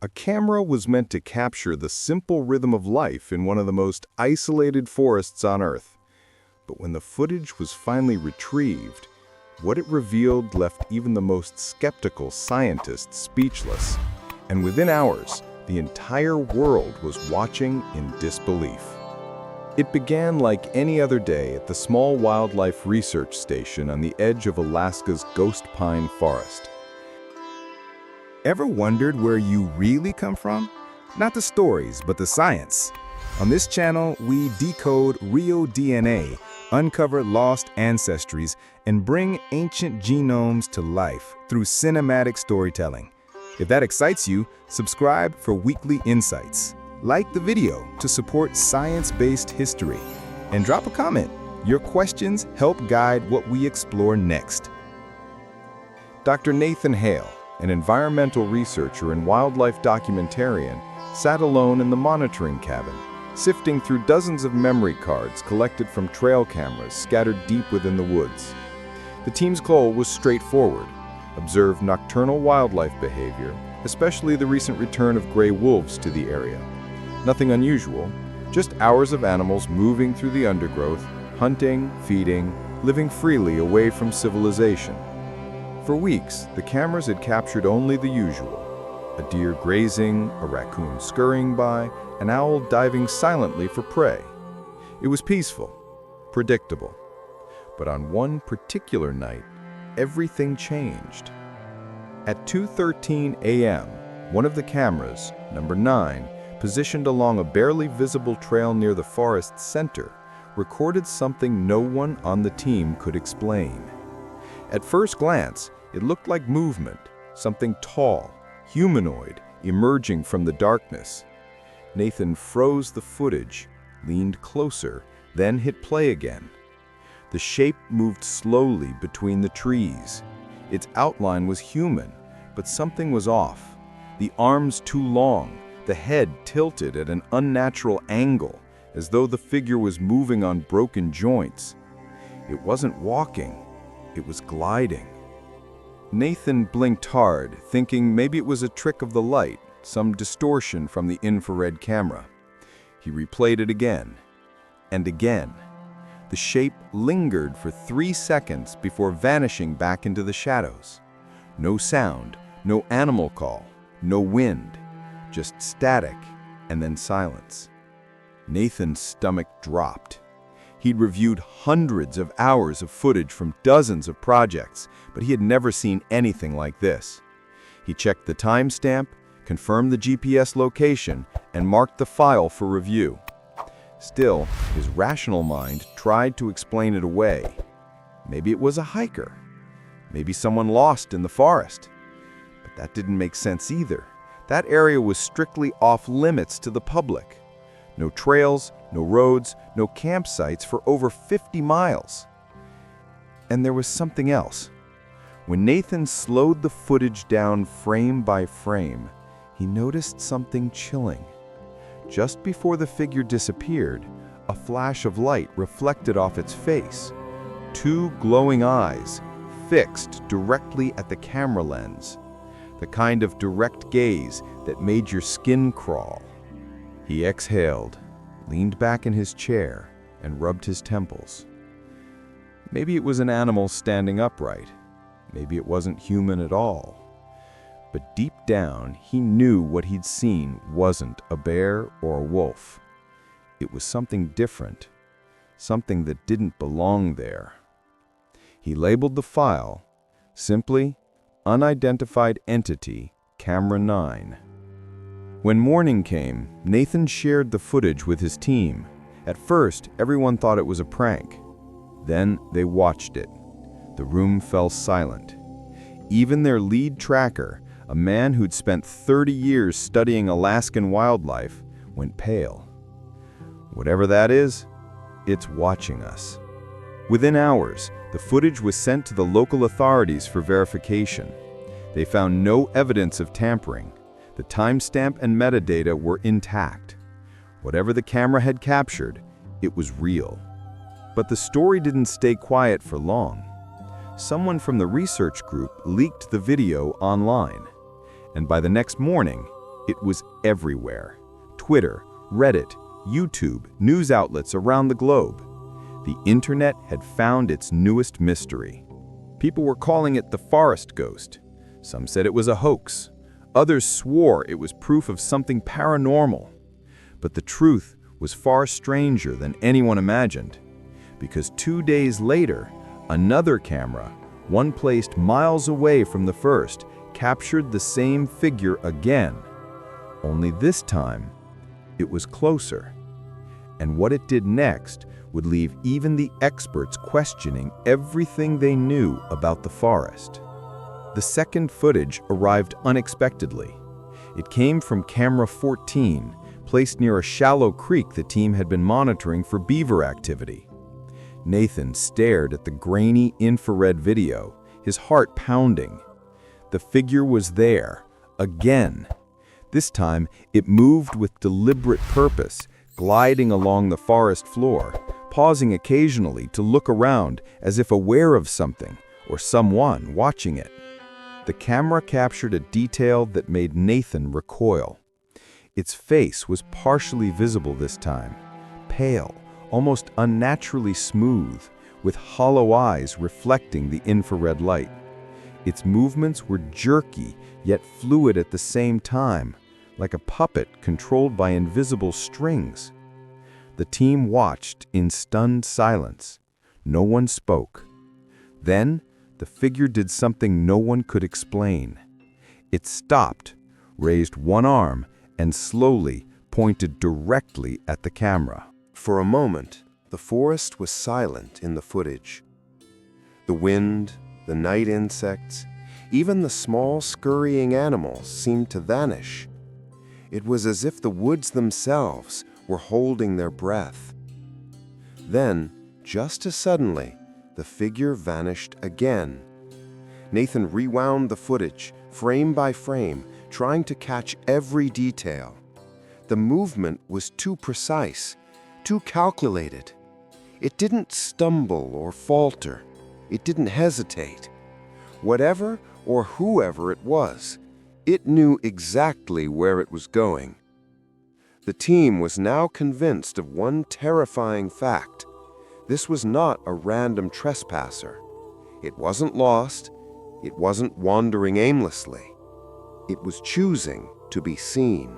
A camera was meant to capture the simple rhythm of life in one of the most isolated forests on Earth. But when the footage was finally retrieved, what it revealed left even the most skeptical scientists speechless. And within hours, the entire world was watching in disbelief. It began like any other day at the small wildlife research station on the edge of Alaska's Ghost Pine Forest. Ever wondered where you really come from? Not the stories, but the science. On this channel, we decode real DNA, uncover lost ancestries, and bring ancient genomes to life through cinematic storytelling. If that excites you, subscribe for weekly insights. Like the video to support science-based history. And drop a comment. Your questions help guide what we explore next. Dr. Nathan Hale, an environmental researcher and wildlife documentarian, sat alone in the monitoring cabin, sifting through dozens of memory cards collected from trail cameras scattered deep within the woods. The team's goal was straightforward: observe nocturnal wildlife behavior, especially the recent return of gray wolves to the area. Nothing unusual, just hours of animals moving through the undergrowth, hunting, feeding, living freely away from civilization. For weeks, the cameras had captured only the usual: a deer grazing, a raccoon scurrying by, an owl diving silently for prey. It was peaceful, predictable. But on one particular night, everything changed. At 2:13 a.m., one of the cameras, number 9, positioned along a barely visible trail near the forest's center, recorded something no one on the team could explain. At first glance, it looked like movement, something tall, humanoid, emerging from the darkness. Nathan froze the footage, leaned closer, then hit play again. The shape moved slowly between the trees. Its outline was human, but something was off. The arms too long, the head tilted at an unnatural angle, as though the figure was moving on broken joints. It wasn't walking, it was gliding. Nathan blinked hard, thinking maybe it was a trick of the light, some distortion from the infrared camera. He replayed it again, and again. The shape lingered for 3 seconds before vanishing back into the shadows. No sound, no animal call, no wind, just static and then silence. Nathan's stomach dropped. He'd reviewed hundreds of hours of footage from dozens of projects, but he had never seen anything like this. He checked the timestamp, confirmed the GPS location, and marked the file for review. Still, his rational mind tried to explain it away. Maybe it was a hiker. Maybe someone lost in the forest. But that didn't make sense either. That area was strictly off-limits to the public. No trails, no roads, no campsites for over 50 miles. And there was something else. When Nathan slowed the footage down frame by frame, he noticed something chilling. Just before the figure disappeared, a flash of light reflected off its face. 2 glowing eyes, fixed directly at the camera lens. The kind of direct gaze that made your skin crawl. He exhaled, leaned back in his chair, and rubbed his temples. Maybe it was an animal standing upright. Maybe it wasn't human at all. But deep down, he knew what he'd seen wasn't a bear or a wolf. It was something different, something that didn't belong there. He labeled the file, simply, Unidentified Entity, Camera 9. When morning came, Nathan shared the footage with his team. At first, everyone thought it was a prank. Then they watched it. The room fell silent. Even their lead tracker, a man who'd spent 30 years studying Alaskan wildlife, went pale. Whatever that is, it's watching us. Within hours, the footage was sent to the local authorities for verification. They found no evidence of tampering. The timestamp and metadata were intact. Whatever the camera had captured, it was real. But the story didn't stay quiet for long. Someone from the research group leaked the video online. And by the next morning, It was everywhere. Twitter, Reddit, YouTube, news outlets around the globe. The internet had found its newest mystery. People were calling it the forest ghost. Some said it was a hoax. Others swore it was proof of something paranormal. But the truth was far stranger than anyone imagined. Because 2 days later, another camera, one placed miles away from the first, captured the same figure again. Only this time, it was closer. And what it did next would leave even the experts questioning everything they knew about the forest. The second footage arrived unexpectedly. It came from camera 14, placed near a shallow creek the team had been monitoring for beaver activity. Nathan stared at the grainy infrared video, his heart pounding. The figure was there, again. This time, it moved with deliberate purpose, gliding along the forest floor, pausing occasionally to look around as if aware of something or someone watching it. The camera captured a detail that made Nathan recoil. Its face was partially visible this time, pale, almost unnaturally smooth, with hollow eyes reflecting the infrared light. Its movements were jerky, yet fluid at the same time, like a puppet controlled by invisible strings. The team watched in stunned silence. No one spoke. Then, the figure did something no one could explain. It stopped, raised one arm, and slowly pointed directly at the camera. For a moment, the forest was silent in the footage. The wind, the night insects, even the small scurrying animals seemed to vanish. It was as if the woods themselves were holding their breath. Then, just as suddenly, the figure vanished again. Nathan rewound the footage, frame by frame, trying to catch every detail. The movement was too precise, too calculated. It didn't stumble or falter. It didn't hesitate. Whatever or whoever it was, it knew exactly where it was going. The team was now convinced of one terrifying fact. This was not a random trespasser. It wasn't lost. It wasn't wandering aimlessly. It was choosing to be seen.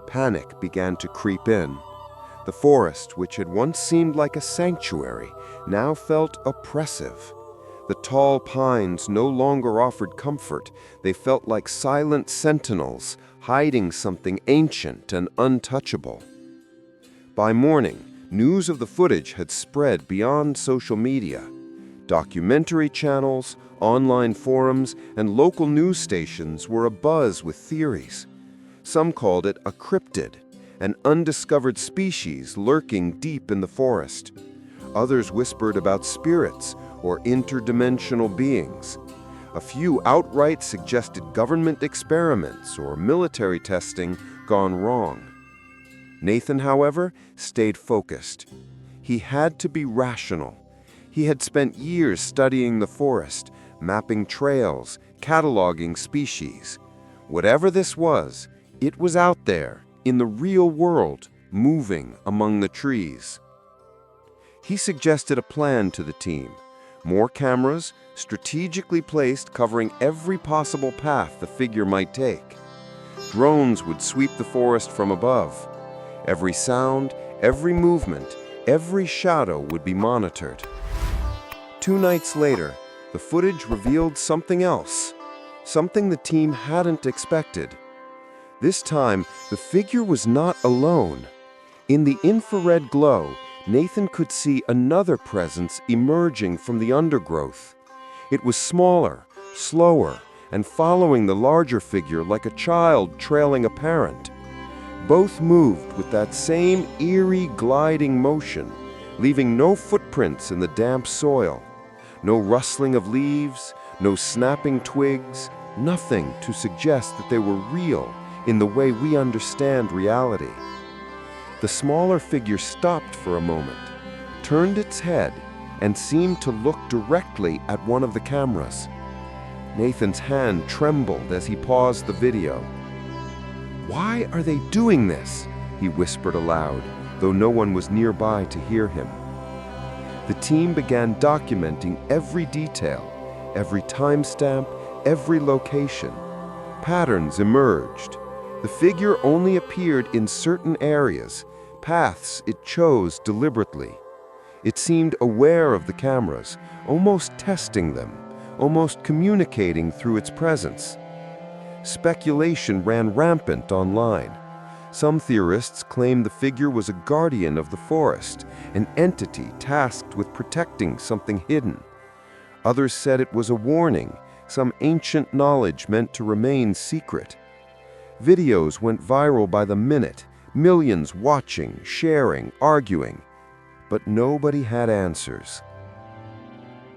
Panic began to creep in. The forest, which had once seemed like a sanctuary, now felt oppressive. The tall pines no longer offered comfort. They felt like silent sentinels, hiding something ancient and untouchable. By morning, news of the footage had spread beyond social media. Documentary channels, online forums, and local news stations were abuzz with theories. Some called it a cryptid, an undiscovered species lurking deep in the forest. Others whispered about spirits or interdimensional beings. A few outright suggested government experiments or military testing gone wrong. Nathan, however, stayed focused. He had to be rational. He had spent years studying the forest, mapping trails, cataloging species. Whatever this was, it was out there, in the real world, moving among the trees. He suggested a plan to the team. More cameras, strategically placed covering every possible path the figure might take. Drones would sweep the forest from above. Every sound, every movement, every shadow would be monitored. 2 nights later, the footage revealed something else, something the team hadn't expected. This time, the figure was not alone. In the infrared glow, Nathan could see another presence emerging from the undergrowth. It was smaller, slower, and following the larger figure like a child trailing a parent. Both moved with that same eerie gliding motion, leaving no footprints in the damp soil. No rustling of leaves, no snapping twigs, nothing to suggest that they were real in the way we understand reality. The smaller figure stopped for a moment, turned its head, and seemed to look directly at one of the cameras. Nathan's hand trembled as he paused the video. "Why are they doing this?" he whispered aloud, though no one was nearby to hear him. The team began documenting every detail, every timestamp, every location. Patterns emerged. The figure only appeared in certain areas, paths it chose deliberately. It seemed aware of the cameras, almost testing them, almost communicating through its presence. Speculation ran rampant online. Some theorists claimed the figure was a guardian of the forest, an entity tasked with protecting something hidden. Others said it was a warning, some ancient knowledge meant to remain secret. Videos went viral by the minute, millions watching, sharing, arguing. But nobody had answers.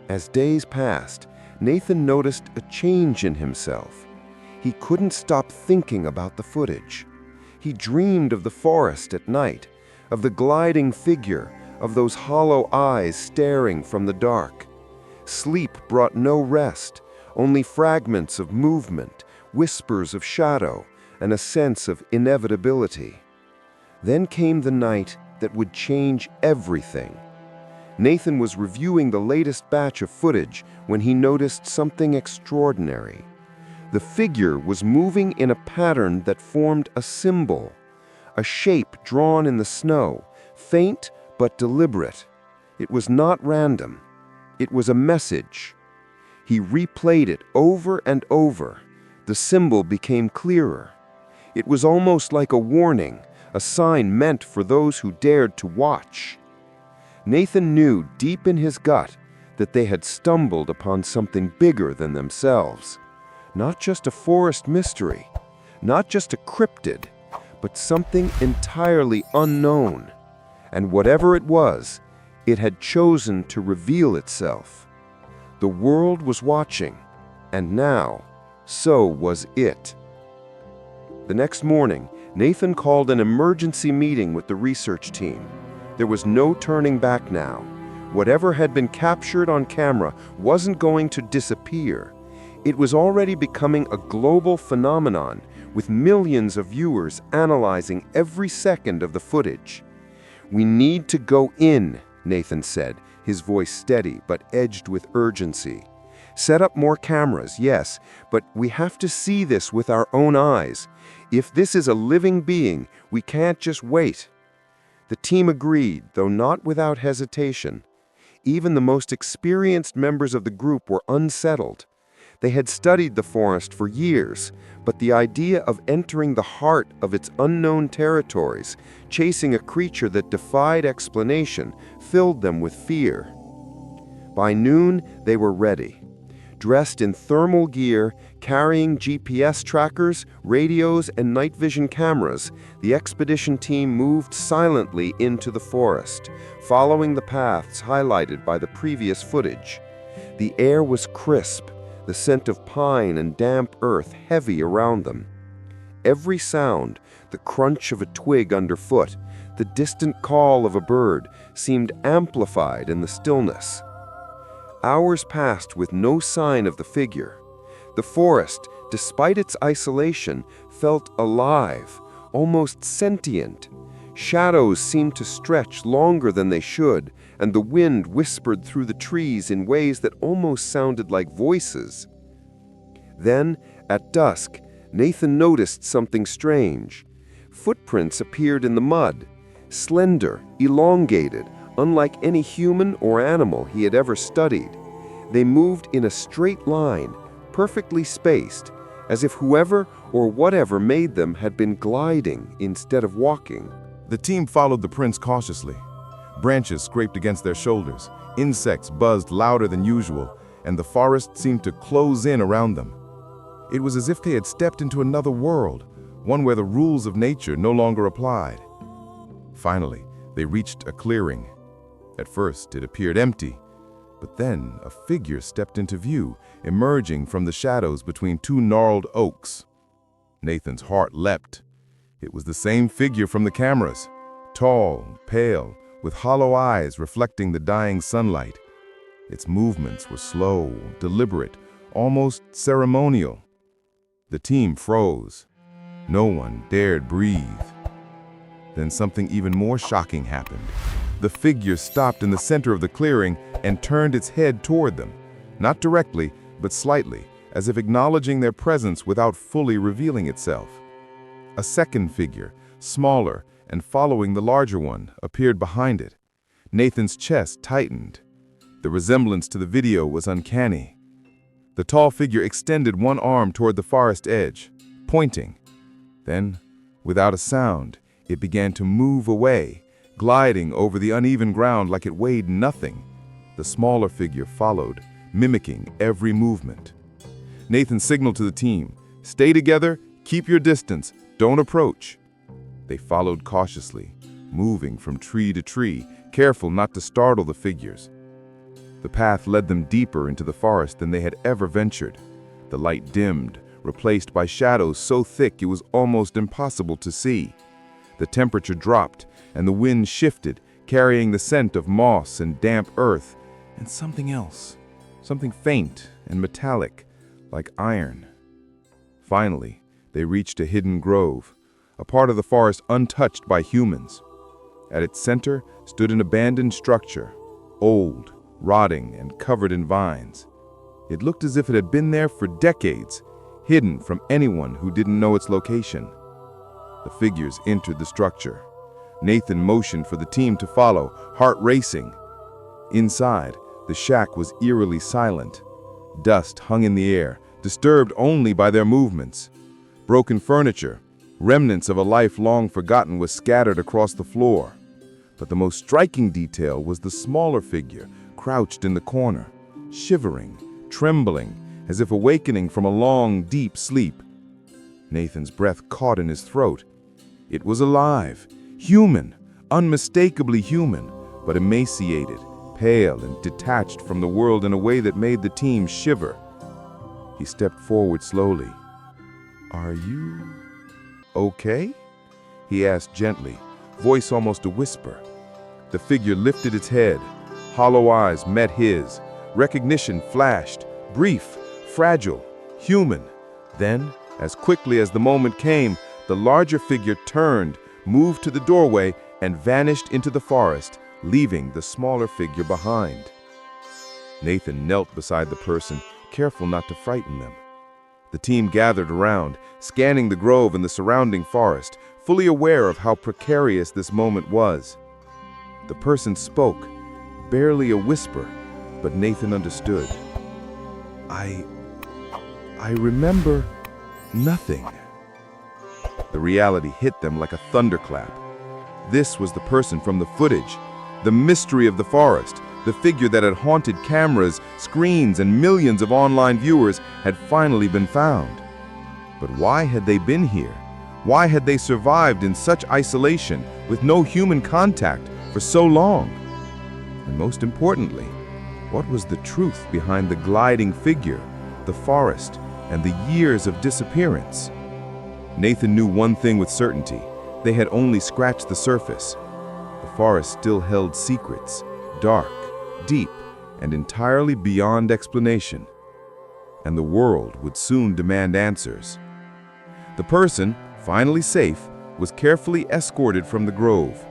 As days passed, Nathan noticed a change in himself. He couldn't stop thinking about the footage. He dreamed of the forest at night, of the gliding figure, of those hollow eyes staring from the dark. Sleep brought no rest, only fragments of movement, whispers of shadow, and a sense of inevitability. Then came the night that would change everything. Nathan was reviewing the latest batch of footage when he noticed something extraordinary. The figure was moving in a pattern that formed a symbol, a shape drawn in the snow, faint but deliberate. It was not random. It was a message. He replayed it over and over. The symbol became clearer. It was almost like a warning, a sign meant for those who dared to watch. Nathan knew deep in his gut that they had stumbled upon something bigger than themselves. Not just a forest mystery, not just a cryptid, but something entirely unknown. And whatever it was, it had chosen to reveal itself. The world was watching, and now, so was it. The next morning, Nathan called an emergency meeting with the research team. There was no turning back now. Whatever had been captured on camera wasn't going to disappear. It was already becoming a global phenomenon, with millions of viewers analyzing every second of the footage. "We need to go in," Nathan said, his voice steady but edged with urgency. "Set up more cameras, yes, but we have to see this with our own eyes. If this is a living being, we can't just wait." The team agreed, though not without hesitation. Even the most experienced members of the group were unsettled. They had studied the forest for years, but the idea of entering the heart of its unknown territories, chasing a creature that defied explanation, filled them with fear. By noon, they were ready. Dressed in thermal gear, carrying GPS trackers, radios, and night vision cameras, the expedition team moved silently into the forest, following the paths highlighted by the previous footage. The air was crisp, the scent of pine and damp earth heavy around them. Every sound, the crunch of a twig underfoot, the distant call of a bird, seemed amplified in the stillness. Hours passed with no sign of the figure. The forest, despite its isolation, felt alive, almost sentient. Shadows seemed to stretch longer than they should, and the wind whispered through the trees in ways that almost sounded like voices. Then, at dusk, Nathan noticed something strange. Footprints appeared in the mud, slender, elongated, unlike any human or animal he had ever studied. They moved in a straight line, perfectly spaced, as if whoever or whatever made them had been gliding instead of walking. The team followed the prints cautiously. Branches scraped against their shoulders, insects buzzed louder than usual, and the forest seemed to close in around them. It was as if they had stepped into another world, one where the rules of nature no longer applied. Finally, they reached a clearing. At first, it appeared empty, but then a figure stepped into view, emerging from the shadows between two gnarled oaks. Nathan's heart leapt. It was the same figure from the cameras, tall, pale, with hollow eyes reflecting the dying sunlight. Its movements were slow, deliberate, almost ceremonial. The team froze. No one dared breathe. Then something even more shocking happened. The figure stopped in the center of the clearing and turned its head toward them. Not directly, but slightly, as if acknowledging their presence without fully revealing itself. A second figure, smaller and following the larger one, appeared behind it. Nathan's chest tightened. The resemblance to the video was uncanny. The tall figure extended one arm toward the forest edge, pointing. Then, without a sound, it began to move away, gliding over the uneven ground like it weighed nothing. The smaller figure followed, mimicking every movement. Nathan signaled to the team, "Stay together, keep your distance, don't approach." They followed cautiously, moving from tree to tree, careful not to startle the figures. The path led them deeper into the forest than they had ever ventured. The light dimmed, replaced by shadows so thick it was almost impossible to see. The temperature dropped, and the wind shifted, carrying the scent of moss and damp earth, and something else, something faint and metallic, like iron. Finally, they reached a hidden grove, a part of the forest untouched by humans. At its center stood an abandoned structure, old, rotting, and covered in vines. It looked as if it had been there for decades, hidden from anyone who didn't know its location. The figures entered the structure. Nathan motioned for the team to follow, heart racing. Inside, the shack was eerily silent. Dust hung in the air, disturbed only by their movements. Broken furniture, remnants of a life long forgotten, was scattered across the floor. But the most striking detail was the smaller figure, crouched in the corner, shivering, trembling, as if awakening from a long, deep sleep. Nathan's breath caught in his throat. It was alive, human, unmistakably human, but emaciated, pale, and detached from the world in a way that made the team shiver. He stepped forward slowly. "Are you okay?" he asked gently, voice almost a whisper. The figure lifted its head. Hollow eyes met his. Recognition flashed, brief, fragile, human. Then, as quickly as the moment came, the larger figure turned, moved to the doorway, and vanished into the forest, leaving the smaller figure behind. Nathan knelt beside the person, careful not to frighten them. The team gathered around, scanning the grove and the surrounding forest, fully aware of how precarious this moment was. The person spoke, barely a whisper, but Nathan understood. I remember nothing." The reality hit them like a thunderclap. This was the person from the footage, the mystery of the forest, the figure that had haunted cameras, screens, and millions of online viewers had finally been found. But why had they been here? Why had they survived in such isolation, with no human contact, for so long? And most importantly, what was the truth behind the gliding figure, the forest, and the years of disappearance? Nathan knew one thing with certainty. They had only scratched the surface. The forest still held secrets, dark, deep, and entirely beyond explanation. And the world would soon demand answers. The person, finally safe, was carefully escorted from the grove.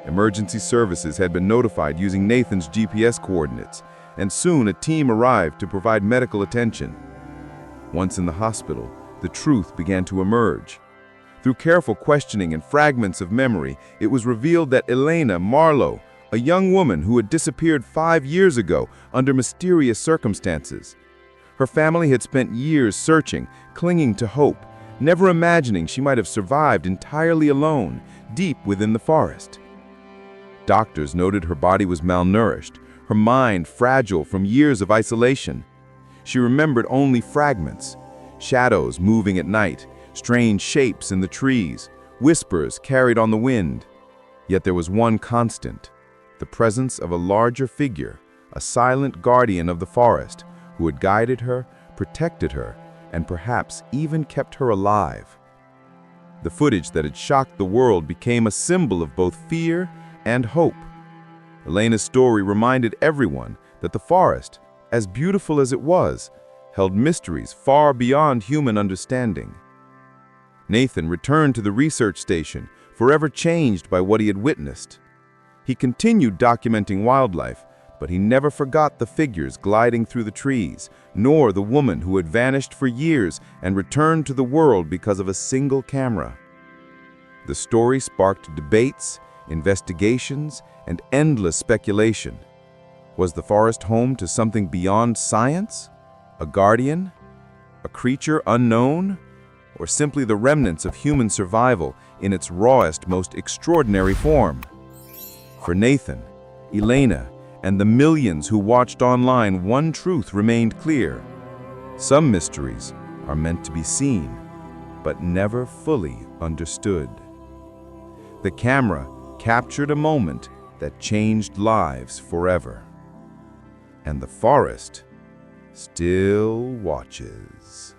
Emergency services had been notified using Nathan's GPS coordinates, and soon a team arrived to provide medical attention. Once in the hospital, the truth began to emerge. Through careful questioning and fragments of memory, it was revealed that Elena Marlowe, a young woman who had disappeared 5 years ago under mysterious circumstances. Her family had spent years searching, clinging to hope, never imagining she might have survived entirely alone, deep within the forest. Doctors noted her body was malnourished, her mind fragile from years of isolation. She remembered only fragments, shadows moving at night, strange shapes in the trees, whispers carried on the wind. Yet there was one constant, the presence of a larger figure, a silent guardian of the forest, who had guided her, protected her, and perhaps even kept her alive. The footage that had shocked the world became a symbol of both fear and hope. Elena's story reminded everyone that the forest, as beautiful as it was, held mysteries far beyond human understanding. Nathan returned to the research station, forever changed by what he had witnessed. He continued documenting wildlife, but he never forgot the figures gliding through the trees, nor the woman who had vanished for years and returned to the world because of a single camera. The story sparked debates, investigations, and endless speculation. Was the forest home to something beyond science? A guardian? A creature unknown? Or simply the remnants of human survival in its rawest, most extraordinary form? For Nathan, Elena, and the millions who watched online, one truth remained clear. Some mysteries are meant to be seen, but never fully understood. The camera captured a moment that changed lives forever. And the forest still watches.